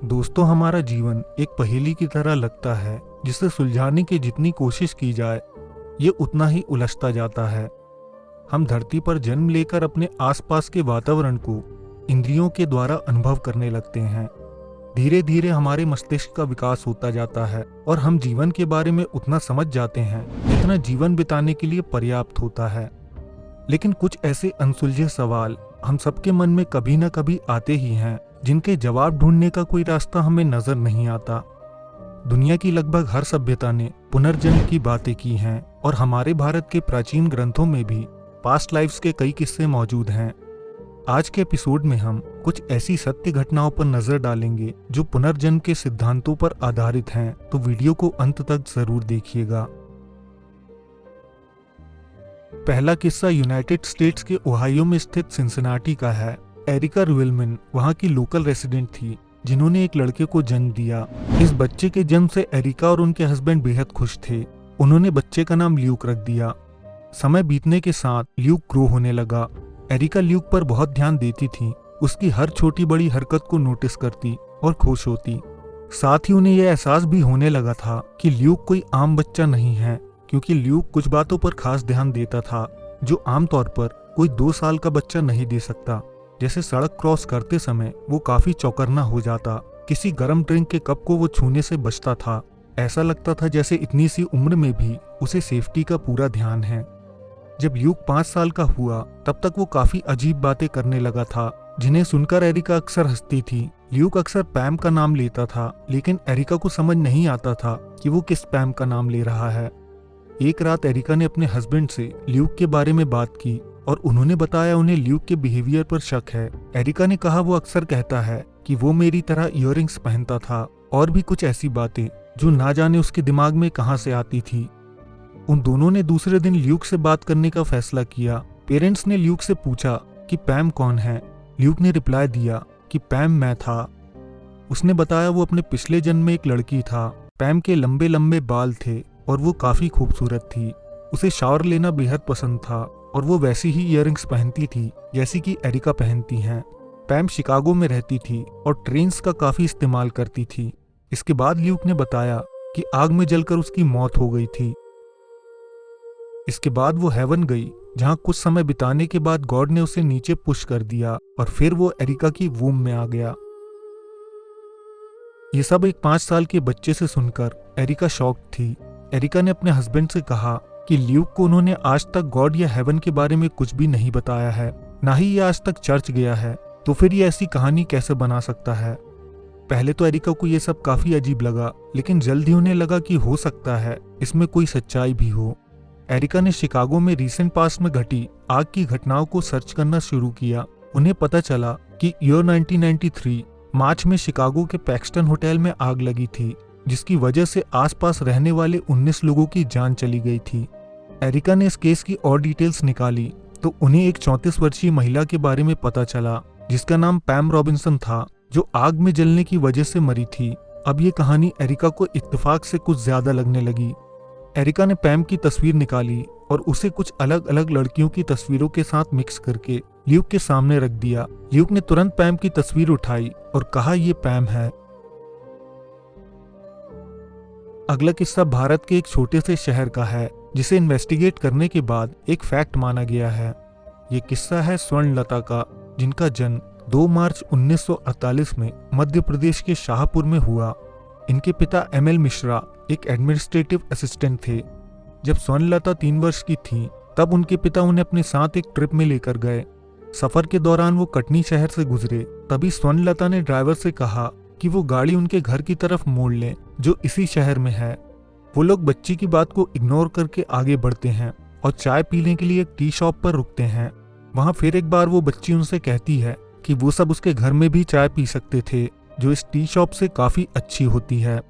दोस्तों, हमारा जीवन एक पहेली की तरह लगता है जिसे सुलझाने की जितनी कोशिश की जाए ये उतना ही उलझता जाता है। हम धरती पर जन्म लेकर अपने आसपास के वातावरण को इंद्रियों के द्वारा अनुभव करने लगते हैं। धीरे धीरे हमारे मस्तिष्क का विकास होता जाता है और हम जीवन के बारे में उतना समझ जाते हैं जितना जीवन बिताने के लिए पर्याप्त होता है। लेकिन कुछ ऐसे अनसुलझे सवाल हम सबके मन में कभी न कभी आते ही हैं जिनके जवाब ढूंढने का कोई रास्ता हमें नजर नहीं आता। दुनिया की लगभग हर सभ्यता ने पुनर्जन्म की बातें की हैं और हमारे भारत के प्राचीन ग्रंथों में भी पास्ट लाइफ्स के कई किस्से मौजूद हैं। आज के एपिसोड में हम कुछ ऐसी सत्य घटनाओं पर नजर डालेंगे जो पुनर्जन्म के सिद्धांतों पर आधारित हैं, तो वीडियो को अंत तक जरूर देखिएगा। पहला किस्सा यूनाइटेड स्टेट्स के ओहायो में स्थित सिंसिनाटी का है। एरिका रुएलमैन वहां की लोकल रेसिडेंट थी जिन्होंने एक लड़के को जन्म दिया। इस बच्चे के जन्म से एरिका और उनके हस्बैंड बेहद खुश थे। उन्होंने बच्चे का नाम ल्यूक रख दिया। समय बीतने के साथ ल्यूक ग्रो होने लगा। एरिका ल्यूक पर बहुत ध्यान देती थी, उसकी हर छोटी बड़ी हरकत को नोटिस करती और खुश होती। साथ ही उन्हें यह एहसास भी होने लगा था कि ल्यूक कोई आम बच्चा नहीं है, क्योंकि ल्यूक कुछ बातों पर खास ध्यान देता था जो आमतौर पर कोई 2 साल का बच्चा नहीं दे सकता। जैसे सड़क क्रॉस करते समय वो काफी चौकन्ना हो जाता, किसी गर्म ड्रिंक के कप को वो छूने से बचता था। ऐसा लगता था जैसे इतनी सी उम्र में भी उसे सेफ्टी का पूरा ध्यान है। जब ल्यूक 5 साल का हुआ तब तक वो काफी अजीब बातें करने लगा था जिन्हें सुनकर एरिका अक्सर हंसती थी। ल्यूक अक्सर पैम का नाम लेता था, लेकिन एरिका को समझ नहीं आता था कि वो किस पैम का नाम ले रहा है। एक रात एरिका ने अपने हस्बैंड से ल्यूक के बारे में बात की और उन्होंने बताया उन्हें ल्यूक के बिहेवियर पर शक है। एरिका ने कहा वो अक्सर कहता है कि वो मेरी तरह इयररिंग्स पहनता था और भी कुछ ऐसी बातें जो ना जाने उसके दिमाग में कहां से आती थी। उन दोनों ने दूसरे दिन ल्यूक से बात करने का फैसला किया। पेरेंट्स ने ल्यूक से पूछा कि पैम कौन है। ल्यूक ने रिप्लाई दिया कि पैम मैं था। उसने बताया वो अपने पिछले जन्म में एक लड़की था। पैम के लंबे लंबे बाल थे और वो काफी खूबसूरत थी। उसे शावर लेना बेहद पसंद था और वो वैसी ही इयररिंग्स पहनती थी जैसी कि एरिका पहनती हैं। पैम शिकागो में रहती थी और ट्रेन्स का काफी इस्तेमाल करती थी। इसके बाद ल्यूक ने बताया कि आग में जलकर उसकी मौत हो गई थी। इसके बाद वो हेवन गई, जहां कुछ समय बिताने के बाद गॉड ने उसे नीचे पुश कर दिया और फिर वो एरिका की वूम में आ गया। ये सब एक 5 साल के बच्चे से सुनकर एरिका शॉक थी। एरिका ने अपने हस्बैंड से कहा कि ल्यूक को उन्होंने आज तक गॉड या हेवन के बारे में कुछ भी नहीं बताया है, ना ही ये आज तक चर्च गया है, तो फिर ये ऐसी कहानी कैसे बना सकता है। पहले तो एरिका को ये सब काफी अजीब लगा, लेकिन जल्द ही उन्हें लगा कि हो सकता है इसमें कोई सच्चाई भी हो। एरिका ने शिकागो में रीसेंट पास्ट में घटी आग की घटनाओं को सर्च करना शुरू किया। उन्हें पता चला कि ईयर 1993 मार्च में शिकागो के पैक्सटन होटल में आग लगी थी, जिसकी वजह से आसपास रहने वाले 19 लोगों की जान चली गई थी। एरिका ने इस केस की और डिटेल्स निकाली तो उन्हें एक 34 वर्षीय महिला के बारे में पता चला जिसका नाम पैम रॉबिन्सन था, जो आग में जलने की वजह से मरी थी। अब ये कहानी एरिका को इत्तेफाक से कुछ ज्यादा लगने लगी। एरिका ने पैम की तस्वीर निकाली और उसे कुछ अलग अलग लड़कियों की तस्वीरों के साथ मिक्स करके ल्यूक के सामने रख दिया। ल्यूक ने तुरंत पैम की तस्वीर उठाई और कहा ये पैम है। अगला किस्सा भारत के एक छोटे से शहर का है जिसे इन्वेस्टिगेट करने के बाद एक फैक्ट माना गया है। ये किस्सा है स्वर्णलता का, जिनका जन्म 2 मार्च 1948 में मध्य प्रदेश के शाहपुर में हुआ। इनके पिता ML मिश्रा एक एडमिनिस्ट्रेटिव असिस्टेंट थे। जब स्वर्णलता 3 वर्ष की थी तब उनके पिता उन्हें अपने साथ एक ट्रिप में लेकर गए। सफर के दौरान वो कटनी शहर से गुजरे। तभी स्वर्णलता ने ड्राइवर से कहा कि वो गाड़ी उनके घर की तरफ मोड़ लें, जो इसी शहर में है। वो लोग बच्ची की बात को इग्नोर करके आगे बढ़ते हैं और चाय पीने के लिए एक टी शॉप पर रुकते हैं। वहां फिर एक बार वो बच्ची उनसे कहती है कि वो सब उसके घर में भी चाय पी सकते थे, जो इस टी शॉप से काफी अच्छी होती है।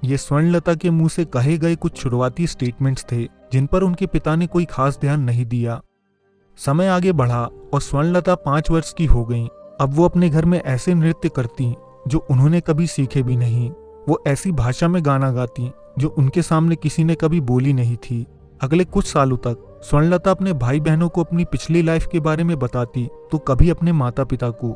ये स्वर्णलता के मुंह से कहे गए कुछ शुरुआती स्टेटमेंट्स थे जिन पर उनके पिता ने कोई खास ध्यान नहीं दिया। समय आगे बढ़ा और स्वर्णलता 5 वर्ष की हो गईं। अब वो अपने घर में ऐसे नृत्य करती जो उन्होंने कभी सीखे भी नहीं। वो ऐसी भाषा में गाना गाती जो उनके सामने किसी ने कभी बोली नहीं थी। अगले कुछ सालों तक स्वर्णलता अपने भाई बहनों को अपनी पिछली लाइफ के बारे में बताती तो कभी अपने माता पिता को।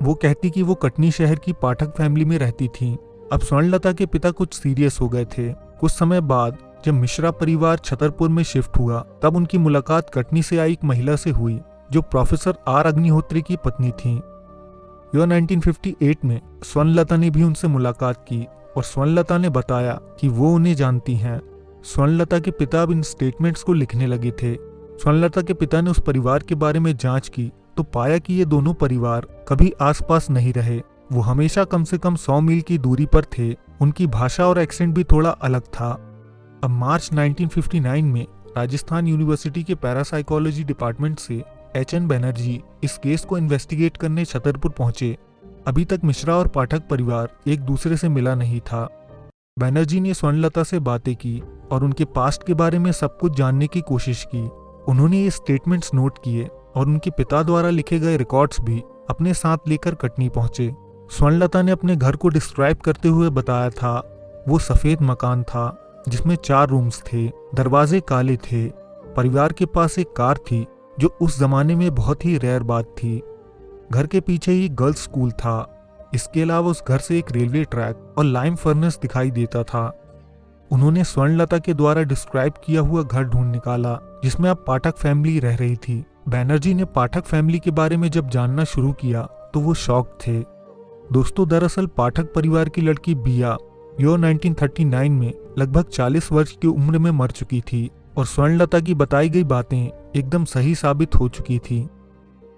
वो कहती कि वो कटनी शहर की पाठक फैमिली में रहती थी। अब स्वर्णलता के पिता कुछ सीरियस हो गए थे। कुछ समय बाद जब मिश्रा परिवार छतरपुर में शिफ्ट हुआ, तब उनकी मुलाकात कटनी से आई एक महिला से हुई जो प्रोफेसर आर अग्निहोत्री की पत्नी थी। 1958 में स्वर्णलता ने भी उनसे मुलाकात की और स्वर्णलता ने बताया कि वो उन्हें जानती हैं। स्वर्णलता के पिता अब इन स्टेटमेंट्स को लिखने लगे थे। स्वर्णलता के पिता ने उस परिवार के बारे में जांच की तो पाया कि ये दोनों परिवार कभी आसपास नहीं रहे। वो हमेशा कम से कम 100 मील की दूरी पर थे। उनकी भाषा और एक्सेंट भी थोड़ा अलग था। अब मार्च 1959 में राजस्थान यूनिवर्सिटी के पैरासाइकोलॉजी डिपार्टमेंट से HN बनर्जी इस केस को इन्वेस्टिगेट करने छतरपुर पहुंचे। अभी तक मिश्रा और पाठक परिवार एक दूसरे से मिला नहीं था। बनर्जी ने स्वर्णलता से बातें की और उनके पास्ट के बारे में सब कुछ जानने की कोशिश की। उन्होंने ये स्टेटमेंट्स नोट किए और उनके पिता द्वारा लिखे गए रिकॉर्ड्स भी अपने साथ लेकर कटनी पहुंचे। स्वर्णलता ने अपने घर को डिस्क्राइब करते हुए बताया था, वो सफेद मकान था जिसमें 4 रूम्स थे, दरवाजे काले थे। परिवार के पास एक कार थी जो उस जमाने में बहुत ही रेयर बात थी। घर के पीछे ही गर्ल्स स्कूल था। इसके अलावा उस घर से एक रेलवे ट्रैक और लाइम फर्नेस दिखाई देता था। उन्होंने स्वर्णलता के द्वारा डिस्क्राइब किया हुआ घर ढूंढ निकाला जिसमें अब पाठक फैमिली रह रही थी। बनर्जी ने पाठक फैमिली के बारे में जब जानना शुरू किया तो वो शॉक थे। दोस्तों, दरअसल पाठक परिवार की लड़की बिया 1939 में लगभग 40 वर्ष की उम्र में मर चुकी थी और स्वर्णलता की बताई गई बातें एकदम सही साबित हो चुकी थी।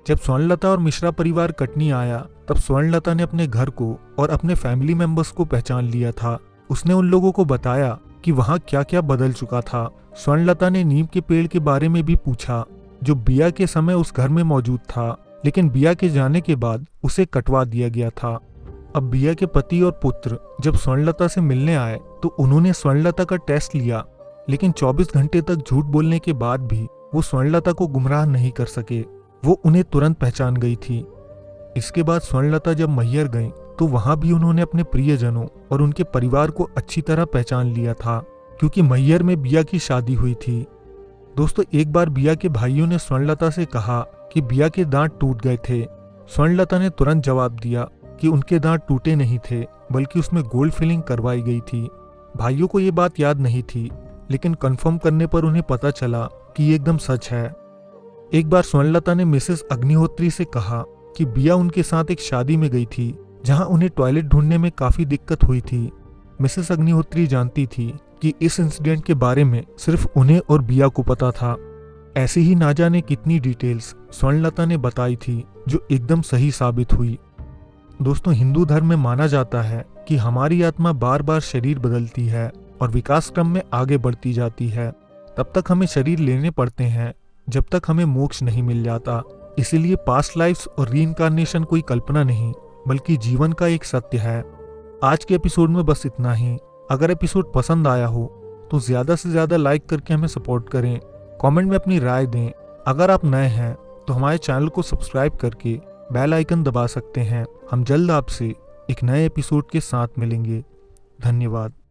जब स्वर्णलता और मिश्रा परिवार कटनी आया तब स्वर्णलता ने अपने घर को और अपने फैमिली मेंबर्स को पहचान लिया था। उसने उन लोगों को बताया कि वहाँ क्या क्या बदल चुका था। स्वर्णलता ने नीम के पेड़ के बारे में भी पूछा जो बिया के समय उस घर में मौजूद था, लेकिन बिया के जाने के बाद उसे कटवा दिया गया था। अब बिया के पति और पुत्र जब स्वर्णलता से मिलने आए तो उन्होंने स्वर्णलता का टेस्ट लिया, लेकिन 24 घंटे तक झूठ बोलने के बाद भी वो स्वर्णलता को गुमराह नहीं कर सके। वो उन्हें तुरंत पहचान गई थी। इसके बाद स्वर्णलता जब मैहर गईं तो वहां भी उन्होंने अपने प्रियजनों और उनके परिवार को अच्छी तरह पहचान लिया था, क्योंकि मैहर में बिया की शादी हुई थी। दोस्तों, एक बार बिया के भाइयों ने स्वर्णलता से कहा कि बिया के दांत टूट गए थे। स्वर्णलता ने तुरंत जवाब दिया कि उनके दांत टूटे नहीं थे, बल्कि उसमें गोल्ड फिलिंग करवाई गई थी। भाइयों को ये बात याद नहीं थी, लेकिन कंफर्म करने पर उन्हें पता चला कि ये एकदम सच है। एक बार स्वर्णलता ने मिसेस अग्निहोत्री से कहा कि बिया उनके साथ एक शादी में गई थी जहां उन्हें टॉयलेट ढूंढने में काफी दिक्कत हुई थी। मिसेस अग्निहोत्री जानती थी कि इस इंसिडेंट के बारे में सिर्फ उन्हें और बिया को पता था। ऐसी ही ना जाने कितनी डिटेल्स स्वर्णलता ने बताई थी जो एकदम सही साबित हुई। दोस्तों, हिंदू धर्म में माना जाता है कि हमारी आत्मा बार बार शरीर बदलती है और विकास क्रम में आगे बढ़ती जाती है। तब तक हमें शरीर लेने पड़ते हैं जब तक हमें मोक्ष नहीं मिल जाता। इसीलिए पास्ट लाइफ्स और रीइंकार्नेशन कोई कल्पना नहीं, बल्कि जीवन का एक सत्य है। आज के एपिसोड में बस इतना ही। अगर एपिसोड पसंद आया हो तो ज्यादा से ज्यादा लाइक करके हमें सपोर्ट करें। कमेंट में अपनी राय दें। अगर आप नए हैं तो हमारे चैनल को सब्सक्राइब करके बेल आइकन दबा सकते हैं। हम जल्द आपसे एक नए एपिसोड के साथ मिलेंगे। धन्यवाद।